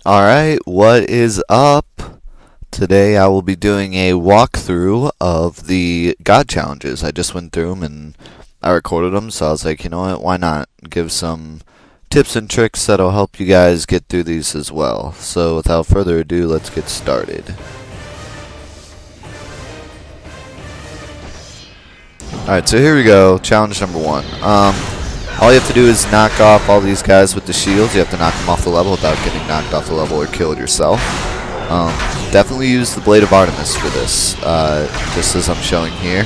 Alright, what is up? Today I will be doing a walkthrough of the God challenges. I just went through them and I recorded them, so I was like, you know what, why not? Give some tips and tricks that'll help you guys get through these as well. So without further ado, let's get started. Alright, so here we go. Challenge number one. All you have to do is knock off all these guys with the shields. You have to knock them off the level without getting knocked off the level or killed yourself. Definitely use the Blade of Artemis for this, just as I'm showing here.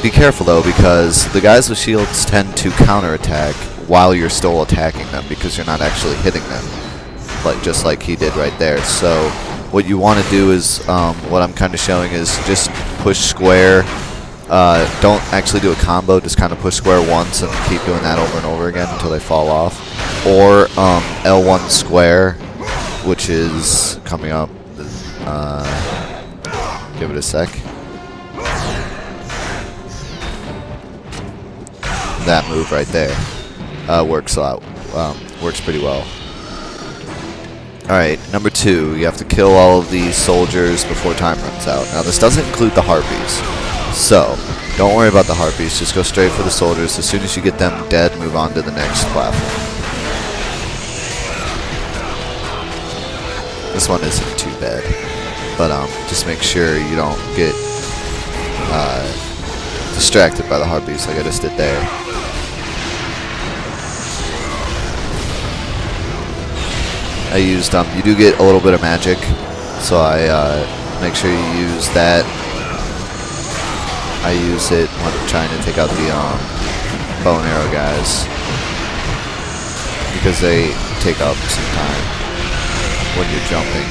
Be careful though, because the guys with shields tend to counterattack while you're still attacking them because you're not actually hitting them, just like he did right there. So what you want to do is, what I'm kind of showing is just push square. Don't actually do a combo, just kind of push square once and keep doing that over and over again until they fall off. Or L1 square, which is coming up. Give it a sec. That move right there works pretty well. Alright, number two, you have to kill all of these soldiers before time runs out. Now this doesn't include the harpies. So, don't worry about the harpies, just go straight for the soldiers. As soon as you get them dead, move on to the next platform. This one isn't too bad, but just make sure you don't get distracted by the harpies like I just did there. I used, you do get a little bit of magic, so I make sure you use that. I use it when I'm trying to take out the bow and arrow guys, because they take up some time when you're jumping.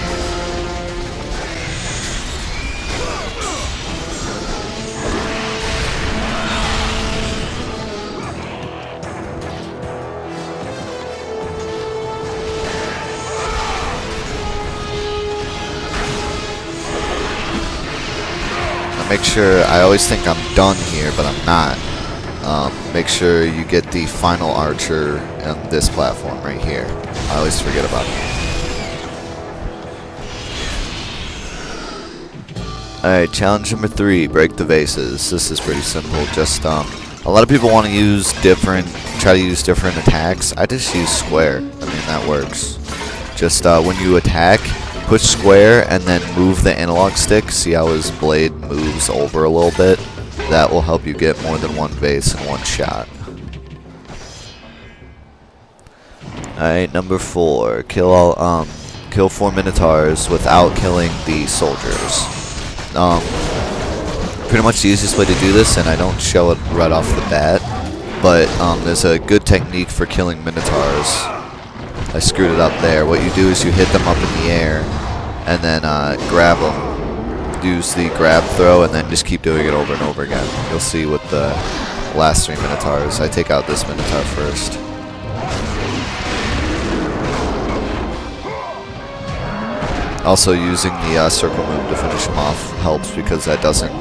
Make sure, I always think I'm done here, but I'm not. Make sure you get the final archer on this platform right here. I always forget about it. Alright, challenge number three, break the vases. This is pretty simple. Just, a lot of people want to try to use different attacks. I just use square. I mean, that works. Just, when you attack, push square and then move the analog stick. See how his blade moves over a little bit? That will help you get more than one vase in one shot. Alright, number four. Kill 4 minotaurs without killing the soldiers. Pretty much the easiest way to do this, and I don't show it right off the bat, but there's a good technique for killing minotaurs. I screwed it up there. What you do is you hit them up in the air and then grab them. Use the grab throw and then just keep doing it over and over again. You'll see with the last 3 minotaurs. I take out this minotaur first. Also using the circle move to finish him off helps because that doesn't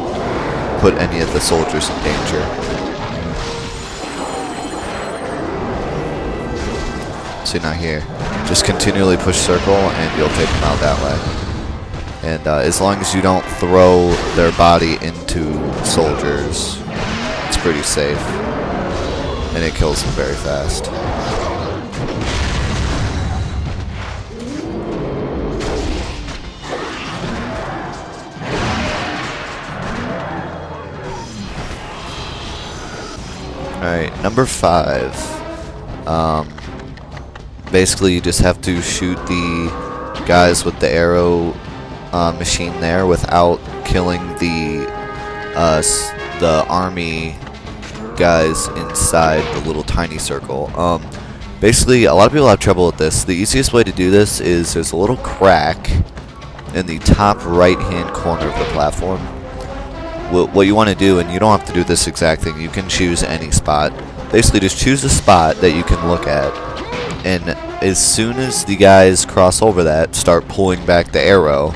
put any of the soldiers in danger. See, now here, just continually push circle and you'll take them out that way. And as long as you don't throw their body into soldiers, it's pretty safe. And it kills them very fast. Alright, number 5. Basically, you just have to shoot the guys with the arrow machine there without killing the army guys inside the little tiny circle. Basically, a lot of people have trouble with this. The easiest way to do this is there's a little crack in the top right-hand corner of the platform. What you want to do, and you don't have to do this exact thing, you can choose any spot. Basically, just choose a spot that you can look at, and as soon as the guys cross over that, start pulling back the arrow,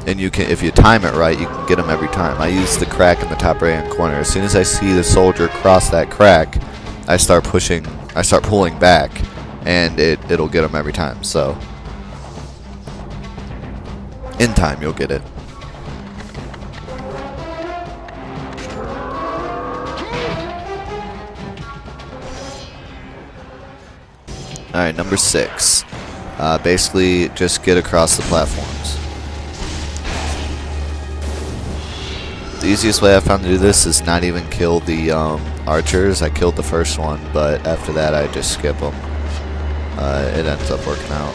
and you can, if you time it right, you can get them every time. I use the crack in the top right-hand corner. As soon as I see the soldier cross that crack, I start pulling back, and it'll get them every time. So In time, you'll get it. Alright, number 6. Basically, just get across the platforms. The easiest way I found to do this is not even kill the archers. I killed the first one, but after that I just skip them. It ends up working out.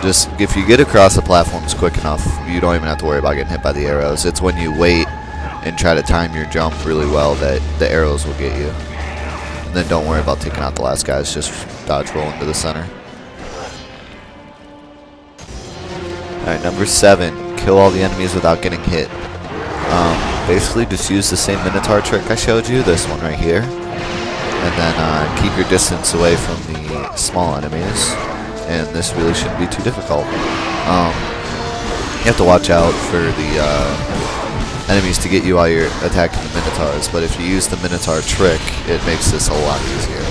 Just, if you get across the platforms quick enough, you don't even have to worry about getting hit by the arrows. It's when you wait and try to time your jump really well that the arrows will get you. And then don't worry about taking out the last guys, just dodge roll into the center. Alright, number 7, kill all the enemies without getting hit. Basically just use the same Minotaur trick I showed you, this one right here. And then keep your distance away from the small enemies. And this really shouldn't be too difficult. You have to watch out for the enemies to get you while you're attacking the Minotaurs, but if you use the Minotaur trick, it makes this a lot easier.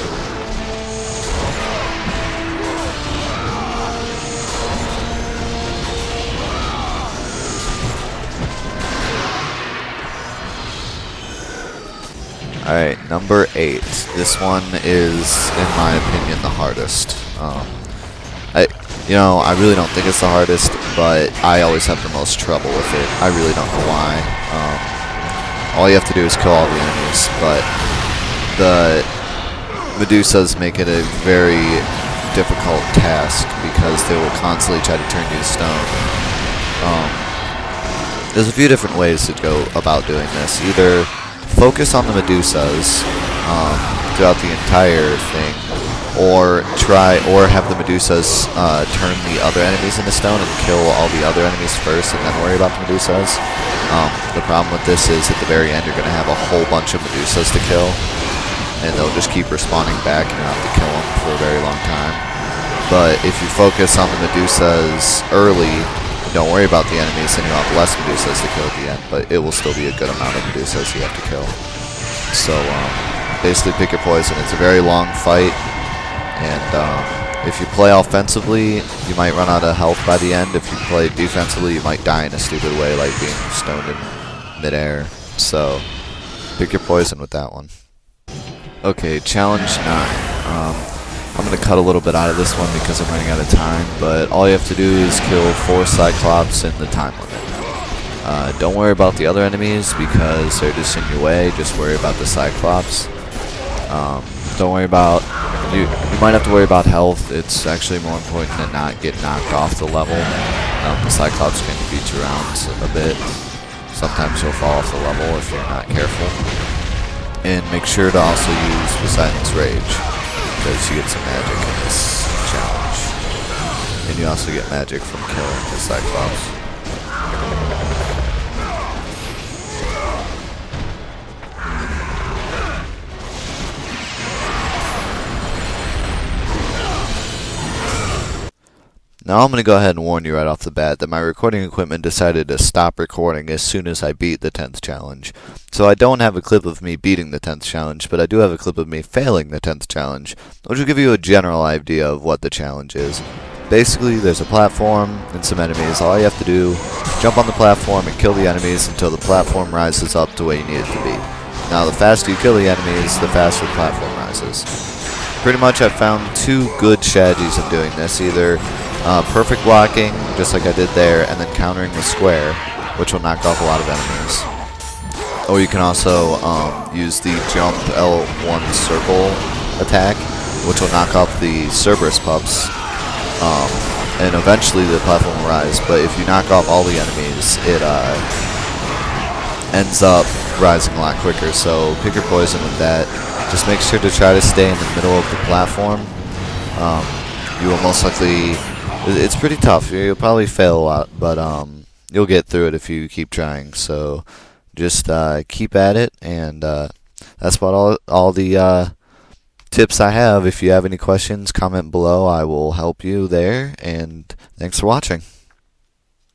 Alright, number 8. This one is, in my opinion, the hardest. I really don't think it's the hardest, but I always have the most trouble with it. I really don't know why. All you have to do is kill all the enemies, but the Medusas make it a very difficult task because they will constantly try to turn you to stone. There's a few different ways to go about doing this. Either focus on the Medusas throughout the entire thing, or have the Medusas turn the other enemies into stone and kill all the other enemies first and then worry about the Medusas. The problem with this is at the very end you're going to have a whole bunch of Medusas to kill, and they'll just keep respawning back and you'll have to kill them for a very long time. But if you focus on the Medusas early, don't worry about the enemies, and you'll have less Medusas to kill at the end, but it will still be a good amount of Medusas you have to kill. So basically pick your poison. It's a very long fight. And if you play offensively, you might run out of health by the end. If you play defensively, you might die in a stupid way, like being stoned in midair. So, pick your poison with that one. Okay, challenge 9. I'm going to cut a little bit out of this one because I'm running out of time, but all you have to do is kill 4 Cyclops in the time limit. Don't worry about the other enemies because they're just in your way. Just worry about the Cyclops. Don't worry about... You might have to worry about health. It's actually more important to not get knocked off the level. The Cyclops can beat you around a bit. Sometimes you'll fall off the level if you're not careful. And make sure to also use Poseidon's Rage, because you get some magic in this challenge. And you also get magic from killing the Cyclops. Now I'm going to go ahead and warn you right off the bat that my recording equipment decided to stop recording as soon as I beat the 10th challenge. So I don't have a clip of me beating the 10th challenge, but I do have a clip of me failing the 10th challenge, which will give you a general idea of what the challenge is. Basically, there's a platform and some enemies. All you have to do, jump on the platform and kill the enemies until the platform rises up to where you need it to be. Now the faster you kill the enemies, the faster the platform rises. Pretty much I've found 2 good strategies of doing this, either perfect blocking, just like I did there, and then countering with square, which will knock off a lot of enemies. Or you can also use the jump L1 circle attack, which will knock off the Cerberus pups, and eventually the platform will rise. But if you knock off all the enemies, it ends up rising a lot quicker. So pick your poison with that. Just make sure to try to stay in the middle of the platform. You will most likely... It's pretty tough. You'll probably fail a lot, but you'll get through it if you keep trying. So just keep at it, and that's about all the tips I have. If you have any questions, comment below. I will help you there, and thanks for watching.